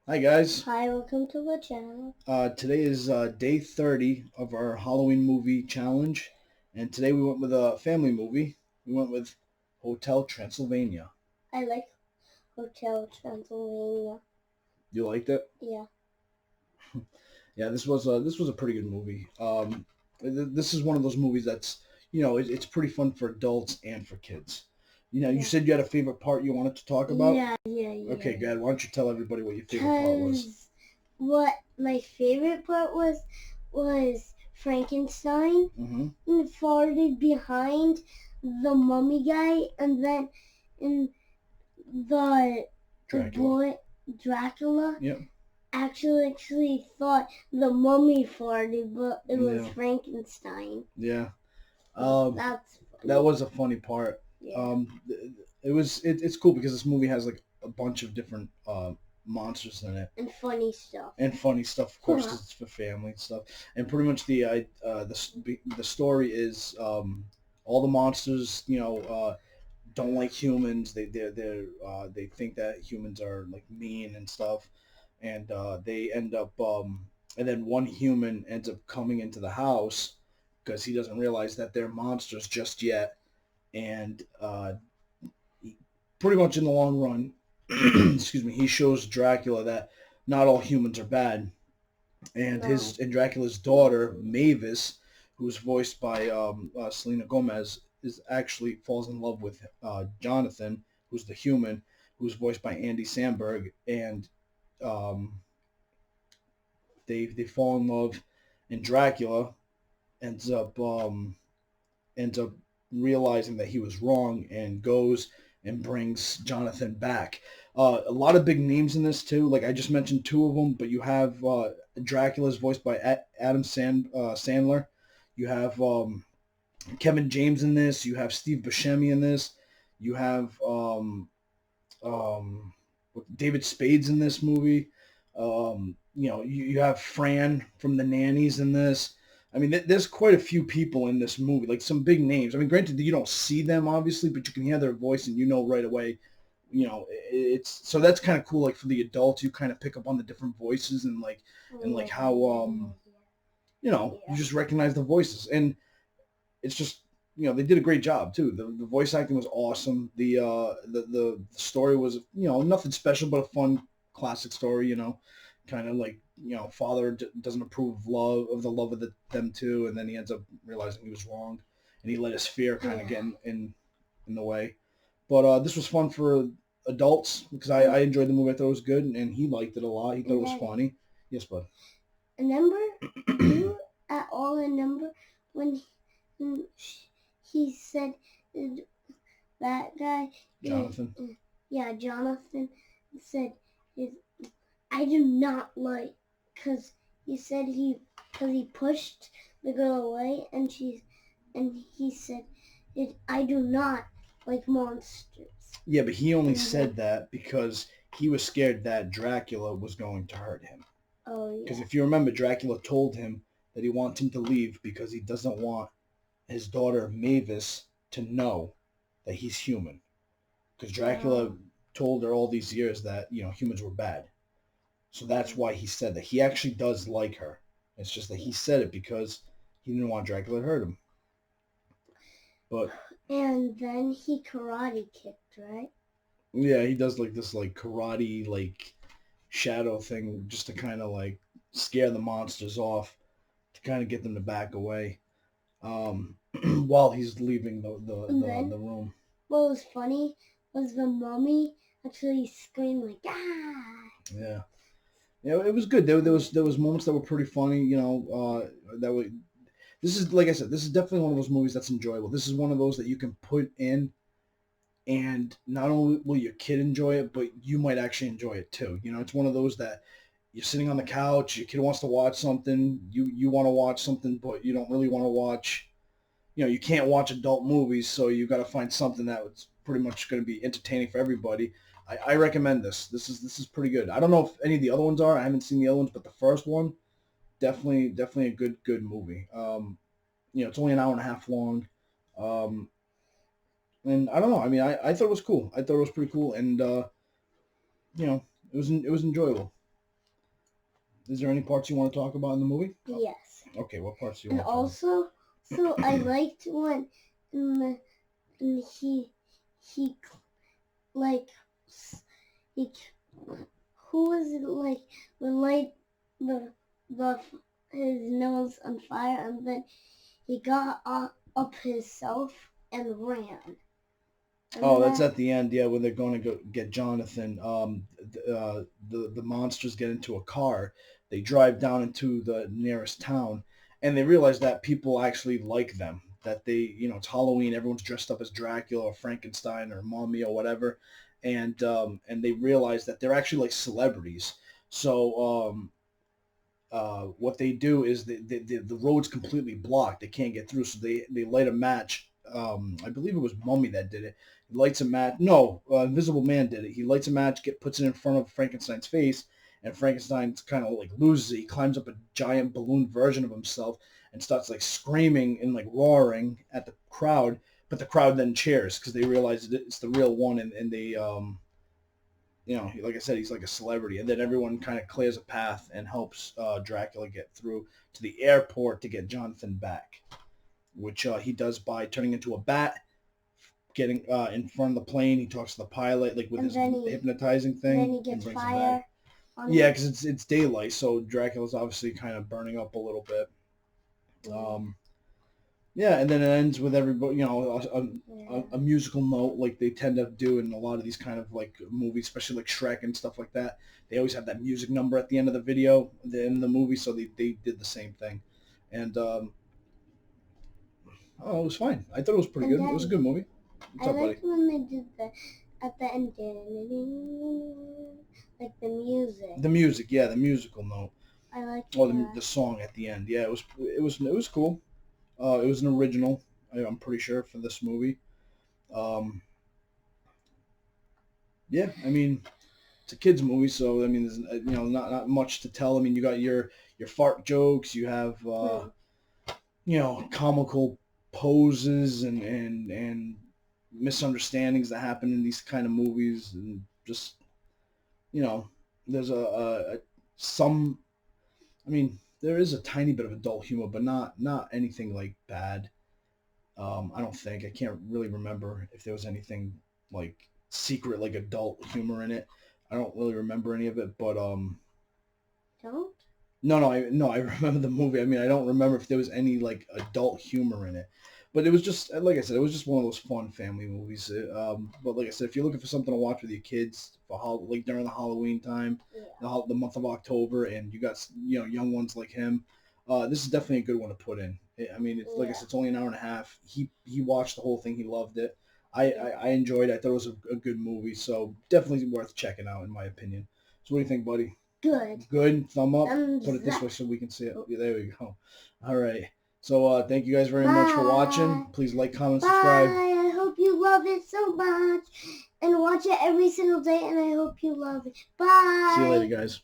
Hi guys. Hi, welcome to the channel. Today is day 30 of our Halloween movie challenge, and today we went with a family movie. We went with Hotel Transylvania. I like Hotel Transylvania. You liked it? Yeah. Yeah, this was a pretty good movie. This is one of those movies that's it's pretty fun for adults and for kids. You Yeah. said you had a favorite part you wanted to talk about. Okay, Yeah. good. Why don't you tell everybody what your favorite part was? Cause what my favorite part was Frankenstein Mm-hmm. and farted behind the mummy guy, and then and the Dracula. boy Dracula Yep. actually thought the mummy farted, but it was Yeah. Frankenstein. Yeah. So Um, that's that funny. was a funny part. Yeah. It's cool because this movie has like a bunch of different monsters in it And funny stuff. and funny stuff, of course, because it's for family and stuff. And pretty much the story is all the monsters, don't like humans. They think that humans are like mean and stuff, and they end up and then one human ends up coming into the house because he doesn't realize that they're monsters just yet, and pretty much in the long run, excuse me, he shows Dracula that not all humans are bad, and No. his and Dracula's daughter Mavis, who's voiced by Selena Gomez, is actually falls in love with Jonathan, who's the human, who's voiced by Andy Samberg, and um, they fall in love, and Dracula ends up ends up realizing that he was wrong and goes and brings Jonathan back. A lot of big names in this too. Like I just mentioned two of them, but you have Dracula's voiced by Sandler. You have Kevin James in this. You have Steve Buscemi in this. You have um, David Spade's in this movie. You have Fran from The Nannies in this. I mean, there's quite a few people in this movie, like some big names. I mean, granted, you don't see them obviously, but you can hear their voice and you know right away. It's so that's kind of cool. Like for the adults, you kind of pick up on the different voices and like how you Yeah. just recognize the voices, and it's just they did a great job too. The voice acting was awesome. The story was nothing special but a fun classic story. Kind of like father doesn't approve of the love of them two, and then he ends up realizing he was wrong, and he let his fear kind of Yeah. get in the way. But this was fun for adults because I enjoyed the movie. I thought it was good, and he liked it a lot. He thought And it was Daddy, funny. Yes, bud. remember, do you at all remember when he said that guy, Jonathan. yeah, Jonathan said, is, I do not like, because he said because he pushed the girl away, and he said, I do not like monsters. Yeah, but he only And said that because he was scared that Dracula was going to hurt him. oh Because yeah. if you remember, Dracula told him that he wants him to leave because he doesn't want his daughter Mavis to know that he's human. Because Dracula Oh. told her all these years that humans were bad. So that's why he said that. He actually does like her. It's just that he said it because he didn't want Dracula to hurt him. But And then he karate kicked, right? yeah, he does like this like karate like shadow thing just to kind of like scare the monsters off, to kind of get them to back away while he's leaving And then the room. what was funny was the mummy actually screamed like ah. Yeah, yeah, it was good. There was moments that were pretty funny. That were this is like I said, this is definitely one of those movies that's enjoyable. This is one of those that you can put in, and not only will your kid enjoy it, but you might actually enjoy it too. It's one of those that you're sitting on the couch, your kid wants to watch something, you want to watch something, but you don't really want to watch. You can't watch adult movies, so you got to find something that was pretty much going to be entertaining for everybody. I recommend this. This is pretty good. I don't know if any of the other ones are. I haven't seen the other ones, but the first one definitely a good movie. It's only an hour and a half long. Um, and I don't know. I mean, I, thought it was cool. I thought it was pretty cool, and it was enjoyable. Is there any parts you want to talk about in the movie? Yes. Okay, what parts do you And want to talk about? also, so I liked when in the, and he like he who was it like would light the his nose on fire, and then he got up himself and ran. Oh, Remember that's that? at the end, yeah, when they're going to go get Jonathan. The monsters get into a car. They drive down into the nearest town, and they realize that people actually like them. That they, it's Halloween. Everyone's dressed up as Dracula or Frankenstein or Mummy or whatever, and they realize that they're actually like celebrities. So what they do is the road's completely blocked. They can't get through, so they light a match. I believe it was Mummy that did it. He lights a match. No, Invisible Man did it. He lights a match, puts it in front of Frankenstein's face, and Frankenstein kind of like loses it. He climbs up a giant balloon version of himself and starts like screaming and like roaring at the crowd. But the crowd then cheers because they realize it's the real one, and they like I said, he's like a celebrity, and then everyone kind of clears a path and helps Dracula get through to the airport to get Jonathan back, which he does by turning into a bat, getting in front of the plane. He talks to the pilot like with And his then hypnotizing then thing he and gets brings him back. fire on Yeah, him. because it's daylight, so Dracula's obviously kind of burning up a little bit. Yeah. Um, yeah, and then it ends with everybody, Yeah. a musical note like they tend to do in a lot of these kind of like movies, especially like Shrek and stuff like that. They always have that music number at the end of the video, the end of the movie, so they did the same thing. And oh, it was fine. I thought it was pretty And good. It was a Daddy, good movie. What's I up, buddy? liked when they did the at the end, like the music. The music, yeah, the musical note. I liked Oh, that. the song at the end, yeah, it was cool. It was an original. I'm pretty sure for this movie. Um, yeah, I mean, it's a kids movie, so I mean, there's not much to tell. I mean, you got your fart jokes, you have Hmm. comical poses and misunderstandings that happen in these kind of movies, and just you know, there's a some. I mean, there is a tiny bit of adult humor, but not anything like bad. I don't think I can't really remember if there was anything like secret like adult humor in it. I don't really remember any of it, but Don't. no, I remember the movie. I mean, I don't remember if there was any like adult humor in it, but it was just like I said, it was just one of those fun family movies. But like I said, if you're looking for something to watch with your kids for like during the Halloween time, Yeah. the month of October, and you got young ones like him, this is definitely a good one to put in. I mean, it's like I Yeah. said, it's only an hour and a half. He watched the whole thing. He loved it. I Yeah. I enjoyed it. I thought it was a good movie, so definitely worth checking out in my opinion. So what do you think, buddy? Good. Good. Thumb up. Put it Thumbs this up. way so we can see it. Yeah, there we go. All right. So thank you guys very much for Bye. watching. Please like, comment, subscribe. Bye. I hope you love it so much, and watch it every single day. And I hope you love it. See you later, Bye. guys.